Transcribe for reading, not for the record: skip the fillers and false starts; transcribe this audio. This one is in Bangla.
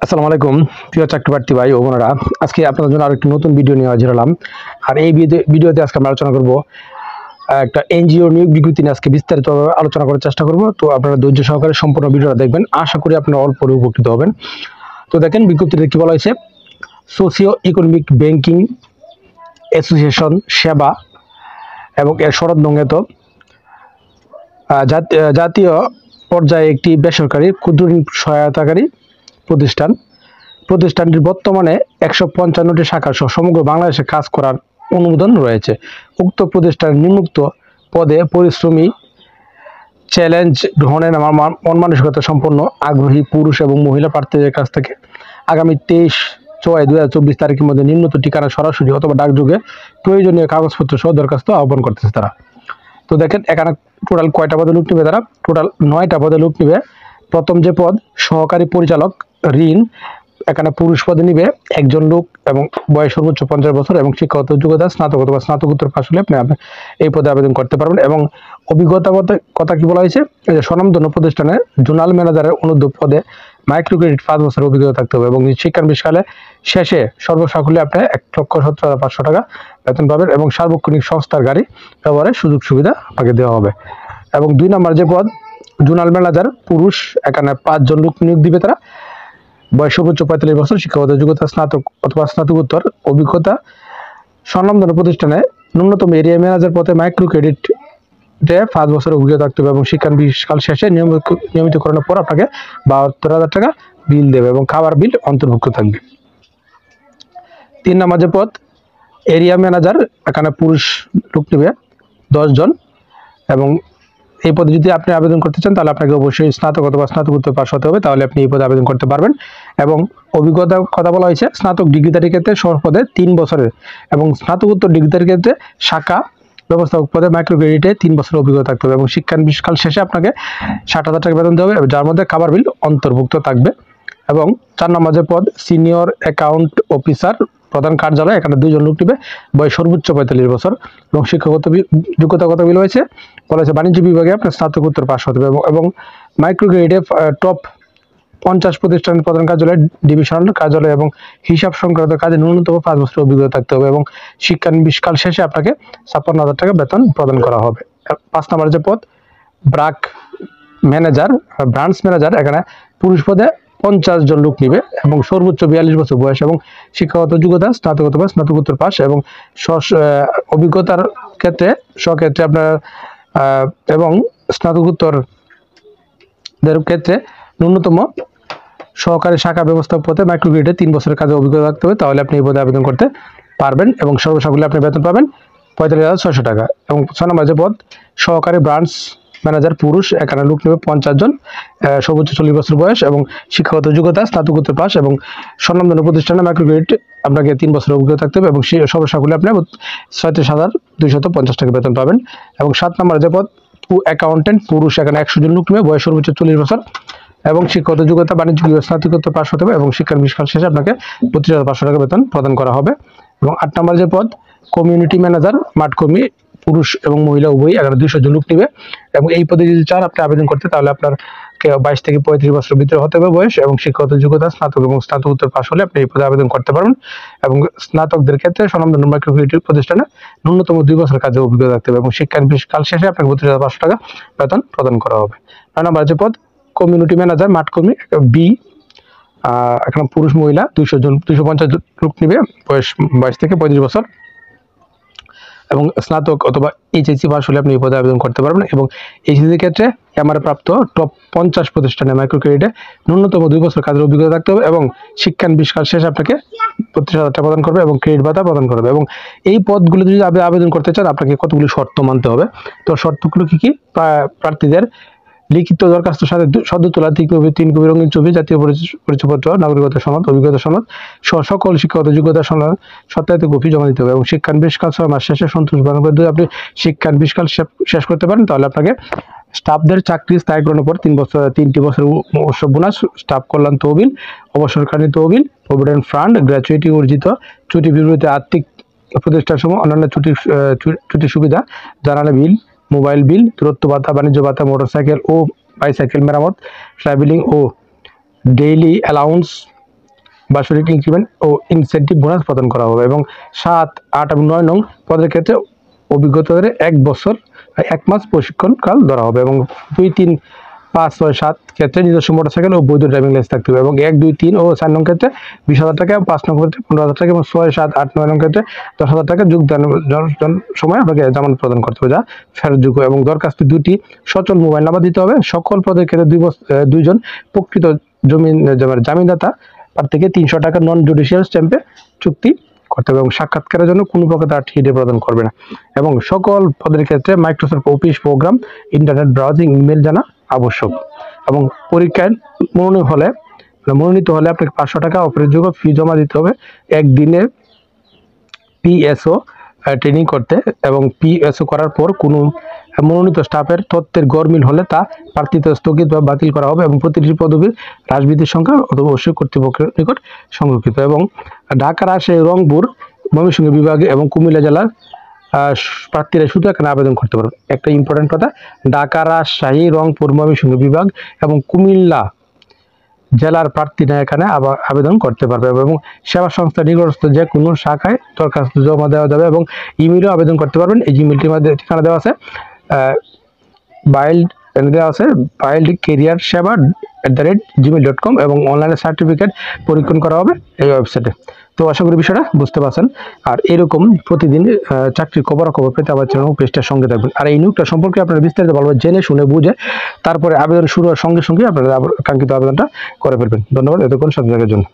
আসসালামু আলাইকুম প্রিয় চাকরি প্রার্থী ভাই ও বোনেরা, আজকে আপনাদের জন্য আরেকটি নতুন ভিডিও নিয়ে হাজির হলাম। আর এই ভিডিওতে আজকে আমরা আলোচনা করব একটা এনজিও নিয়োগ বিজ্ঞপ্তি নিয়ে আজকে বিস্তারিত আলোচনা করার চেষ্টা করব। তো আপনারা ধৈর্য সহকারে সম্পূর্ণ ভিডিওটা দেখবেন, আশা করি আপনারা অল্প উপকৃত হবেন। তো দেখেন বিজ্ঞপ্তিতে কি বলা হয়েছে, সোশিও ইকোনমিক ব্যাংকিং অ্যাসোসিয়েশন সেবা এবং এর শরৎ নঙ্গেত জাতীয় পর্যায়ে একটি বেসরকারি ক্ষুদ্র ঋণ সহায়তাকারী প্রতিষ্ঠানটির বর্তমানে 155টি শাখা সহ সমগ্র বাংলাদেশে কাজ করার অনুমোদন রয়েছে। উক্ত প্রতিষ্ঠানের নিম্নোক্ত পদে পরিশ্রমী, চ্যালেঞ্জ গ্রহণের মন মানসিকতা সম্পন্ন আগ্রহী পুরুষ এবং মহিলা প্রার্থীদের কাছ থেকে আগামী 23/6/2024 তারিখের মধ্যে নিম্নত ঠিকানা সরাসরি অথবা ডাকযোগে প্রয়োজনীয় কাগজপত্র সহ দরখাস্ত আহ্বান করতেছে তারা। তো দেখেন এখানে টোটাল কয়টা পদে লোক নেবে তারা, টোটাল 9টা পদে লোক নেবে। প্রথম যে পদ সহকারী পরিচালক ঋণ, এখানে পুরুষ পদে নিবে একজন লোক এবং বয়স সর্বোচ্চ 50 বছর এবং শিক্ষাগত যোগ্যতা স্নাতক অথবা স্নাতকোত্তর পাশ হলে আপনি এই পদে আবেদন করতে পারবেন। এবং অভিজ্ঞতা কথা কি বলা হয়েছে, স্বনামধন্য প্রতিষ্ঠানে জোনাল ম্যানেজারের অনুদ্যোগ পদে মাইক্রো ক্রেডিট 5 বছরের অভিজ্ঞতা থাকতে হবে এবং শিক্ষানবিশকালে শেষে সর্বসাকুল্যে আপনি 1,70,500 টাকা বেতন পাবেন এবং সার্বক্ষণিক সংস্থার গাড়ি ব্যবহারের সুযোগ সুবিধা আপনাকে দেওয়া হবে। এবং 2 নম্বর যে পদ জোনাল ম্যানেজার পুরুষ, এখানে 5 জন লোক নিয়োগ দিবে তারা। বয়স সর্বোচ্চ 45 বছর, শিক্ষাগত যোগ্যতা স্নাতক অথবা স্নাতকোত্তর অভিজ্ঞতা, স্বনামধন্য প্রতিষ্ঠানে ন্যূনতম এরিয়া ম্যানেজার পদে মাইক্রো ক্রেডিট 5 বছরের অভিজ্ঞতা থাকতে হবে এবং শিক্ষানবিশকাল শেষে নিয়মিতকরণের পর আপনাকে 72,000 টাকা বিল দেবে এবং খাবার বিল অন্তর্ভুক্ত থাকবে। 3 নম্বর যে পদ এরিয়া ম্যানেজার, এখানে পুরুষ লোক নেবে 10 জন এবং এই পদে যদি আপনি আবেদন করতে চান তাহলে আপনাকে অবশ্যই স্নাতক অথবা স্নাতকোত্তর পাশ হতে হবে, তাহলে আপনি এই পদে আবেদন করতে পারবেন। এবং অভিজ্ঞতার কথা বলা হয়েছে, স্নাতক ডিগ্রিধারীর ক্ষেত্রে সহজ পদে 3 বছরের এবং স্নাতকোত্তর ডিগ্রিধারীর ক্ষেত্রে শাখা ব্যবস্থাপক পদে মাইক্রো ক্রেডিটে 3 বছরের অভিজ্ঞতা থাকতে হবে এবং শিক্ষানবিশকাল শেষে আপনাকে 60,000 টাকা বেতন দেওয়া হবে, যার মধ্যে খাবার বিল অন্তর্ভুক্ত থাকবে। এবং 4 নম্বর যে পদ সিনিয়র অ্যাকাউন্ট অফিসার প্রধান কার্যালয়, এখানে 2 জন লোক নেবে, বয়স সর্বোচ্চ 45 বছর এবং শিক্ষাগত যোগ্যতা কত বিল হয়েছে বলা হয়েছে, বাণিজ্য বিভাগে আপনার স্নাতকোত্তর পাশ হতে হবে এবং মাইক্রো ক্রেডিটে টপ 50 প্রতিষ্ঠানের প্রধান কার্যালয়, ডিভিশনাল কার্যালয় এবং হিসাব সংক্রান্ত কাজে ন্যূনতম 5 বছরের অভিজ্ঞতা থাকতে হবে এবং শিক্ষানবিশকাল শেষে আপনাকে 56,000 টাকা বেতন প্রদান করা হবে। 5 নম্বর যে পদ ব্রাক ম্যানেজার ব্রাঞ্চ ম্যানেজার, এখানে পুরুষ পদে 50 জন লোক নিবে এবং সর্বোচ্চ 42 বছর বয়স এবং শিক্ষাগত যোগ্যতা স্নাতক অথবা স্নাতকোত্তর পাশ এবং অভিজ্ঞতার ক্ষেত্রে স্বক্ষেত্রে আপনার এবং স্নাতকোত্তরদের ক্ষেত্রে ন্যূনতম সহকারী শাখা ব্যবস্থাপক পদে মাইক্রো ক্রেডিটে 3 বছরের কাজে অভিজ্ঞতা থাকতে হবে, তাহলে আপনি এই পদে আবেদন করতে পারবেন এবং সর্বসাকুল্যে আপনি বেতন পাবেন 45,600 টাকা। এবং 6 নম্বর যে পদ সহকারী ব্রাঞ্চ ম্যানেজার পুরুষ, এখানে লোক নেবে 50 জন, সর্বোচ্চ 40 বছর বয়স এবং শিক্ষাগত যোগ্যতা স্নাতকোত্তর পাশ এবং স্বনামধন্য প্রতিষ্ঠানে মাইক্রো ক্রেডিট আপনাকে 3 বছরের অভিজ্ঞতা থাকতে হবে এবং সর্বসাকুল্যে আপনি 37,250 টাকা বেতন পাবেন। এবং 7 নম্বর যে পদ অ্যাকাউন্টেন্ট পুরুষ, এখানে 100 জন লোক নেবে, বয়স সর্বোচ্চ 40 বছর এবং শিক্ষাগত যোগ্যতা বাণিজ্য স্নাতকোত্তর পাশ হতে হবে এবং শিক্ষানবিশকাল শেষে আপনাকে 32,500 টাকা বেতন প্রদান করা হবে। এবং 8 নম্বর যে পদ কমিউনিটি ম্যানেজার মাঠকর্মী পুরুষ এবং মহিলা উভয়ই, এখানে 200 জন লোক নেবে এবং এই পদে যদি চান আপনি আবেদন করতে তাহলে আপনার 22 থেকে 35 বছরের ভিতরে হতে হবে বয়স এবং শিক্ষাগত যোগ্যতা স্নাতক এবং স্নাতকোত্তর পাশ হলে আপনি এই পদে আবেদন করতে পারবেন। এবং স্নাতকদের ক্ষেত্রে স্বনামধন্য মাইক্রো ক্রেডিট প্রতিষ্ঠানে ন্যূনতম 2 বছর কাজে অভিজ্ঞতা থাকতে হবে এবং শিক্ষানবিশকাল শেষে আপনাকে 32,500 টাকা বেতন প্রদান করা হবে। 9 নম্বর যে পদ কমিউনিটি ম্যানেজার মাঠকর্মী বি, এখানে পুরুষ মহিলা 250 লোক নেবে, বয়স 22 থেকে 35 বছর এবং স্নাতক অথবা এইচএসসি পাস হলে আপনি এই পদে আবেদন করতে পারবেন। এবং এইচএসসির ক্ষেত্রে এমআরএ প্রাপ্ত টপ 50 প্রতিষ্ঠানে মাইক্রো ক্রেডিটে ন্যূনতম 2 বছর কাজের অভিজ্ঞতা থাকতে হবে এবং শিক্ষানবিশকাল শেষে আপনাকে 32,000 টাকা প্রদান করবে এবং ক্রেডিট ভাতা প্রদান করবে। এবং এই পদগুলো যদি আপনি আবেদন করতে চান আপনাকে কতগুলো শর্ত মানতে হবে। তো শর্তগুলো কি প্রার্থীদের লিখিত দরখাস্তের সাথে সদ্য তোলা 3 কপি রঙিন ছবি, জাতীয় পরিচয়পত্র, নাগরিকতা সনদ, অভিজ্ঞতা সনদ সকল শিক্ষাগত যোগ্যতা সনদ সত্যায়িত কপি জমা দিতে হবে এবং শিক্ষানবিশকাল 6 মাস শেষে সন্তোষ প্রদান করে যদি আপনি শিক্ষানবিশকাল শেষ করতে পারেন তাহলে আপনাকে স্টাফদের চাকরি স্থায়ীকরণের পর 3টি বছর উৎসব বোনাস, স্টাফ কল্যাণ তহবিল, অবসরকালীন তহবিল, প্রভিডেন্ট ফান্ড, গ্র্যাচুইটি অর্জিত ছুটি বিরতিতে আর্থিক প্রতিষ্ঠানসমূহ অন্যান্য ছুটি সুবিধা, জানালা বিল, মোবাইল বিল, দূরত্ব ভাতা, বাণিজ্য ভাতা, মোটরসাইকেল ও বাইসাইকেল মেরামত, ট্রাভেলিং ও ডেইলি অ্যালাউন্স বাৎসরিক ইনক্রিমেন্ট ও ইনসেন্টিভ বোনাস প্রদান করা হবে। এবং 7, 8 এবং 9 নং পদের ক্ষেত্রে অভিজ্ঞতা ধরে 1 বছর 1 মাস প্রশিক্ষণকাল ধরা হবে। এবং 2, 3, 5, 6, 7 ক্ষেত্রে নিজস্ব মোটরসাইকেল ও বৈধ ড্রাইভিং লাইসেন্স থাকতে হবে। এবং 1, 2, 3 ও 4 নং ক্ষেত্রে 20,000 টাকা, 5 নং ক্ষেত্রে 15,000 টাকা এবং 6, 7, 8, 9 নং ক্ষেত্রে 10,000 টাকা যোগদান সময় আপনাকে জামানত প্রদান করতে হবে, যা ফেরতযোগ্য। এবং দরখাস্তে 2টি সচল মোবাইল নাম্বার দিতে হবে। সকল পদের ক্ষেত্রে 2 জন প্রকৃত জামিনদাতা থেকে 300 টাকা নন জুডিশিয়াল স্ট্যাম্পে চুক্তি করতে হবে। এবং সাক্ষাৎকারের জন্য কোনো প্রকার আর্থিক প্রদান করবে না। এবং সকল পদের ক্ষেত্রে Microsoft Office program, internet browsing, email জানা আবশ্যক। এবং পরীক্ষায় মনোনীত হলে আপনাকে 500 টাকা অপরিহার্য ফি জমা দিতে হবে একদিনে পিএসও ট্রেনিং করতে। এবং পিএসও করার পর কোনো মনোনীত স্টাফের তথ্যের গড় মিল হলে তা প্রার্থিতা স্থগিত বা বাতিল করা হবে। এবং প্রতিটি পদবীর হ্রাসবৃদ্ধির সংখ্যা অবশ্যই কর্তৃপক্ষের নিকট সংরক্ষিত। এবং ঢাকা, রাজশাহী, রংপুর, ময়মনসিংহ বিভাগে এবং কুমিল্লা জেলার প্রার্থীরা শুধু এখানে আবেদন করতে পারবে। একটা ইম্পর্টেন্ট কথা, ঢাকা, রাজশাহী, রংপুর, ময়মনসিংহ বিভাগ এবং কুমিল্লা জেলার প্রার্থীরা এখানে আবেদন করতে পারবে। এবং সেবা সংস্থা নিকটস্থ যে কোনো শাখায় দরখাস্ত জমা দেওয়া যাবে। এবং ইমেইলেও আবেদন করতে পারবেন। এই ইমেইলটির মধ্যে ঠিকানা দেওয়া আছে, bildcareerseva@gmail.com। এবং অনলাইনে সার্টিফিকেট পরীক্ষণ করা হবে এই ওয়েবসাইটে। তো আশা করি বিষয়টা বুঝতে পারছেন। আর এরকম প্রতিদিন চাকরির খবর পেতে আমার চ্যানেল পেজটার সঙ্গে থাকবেন। আর এই নিয়োগটা সম্পর্কে আপনারা বিস্তারিত ভালোভাবে জেনে শুনে বুঝে তারপরে আবেদন শুরু হওয়ার সঙ্গে সঙ্গে আপনারা কাঙ্ক্ষিত আবেদনটা করে ফেলবেন। ধন্যবাদ এতক্ষণ সাথে থাকার জন্য।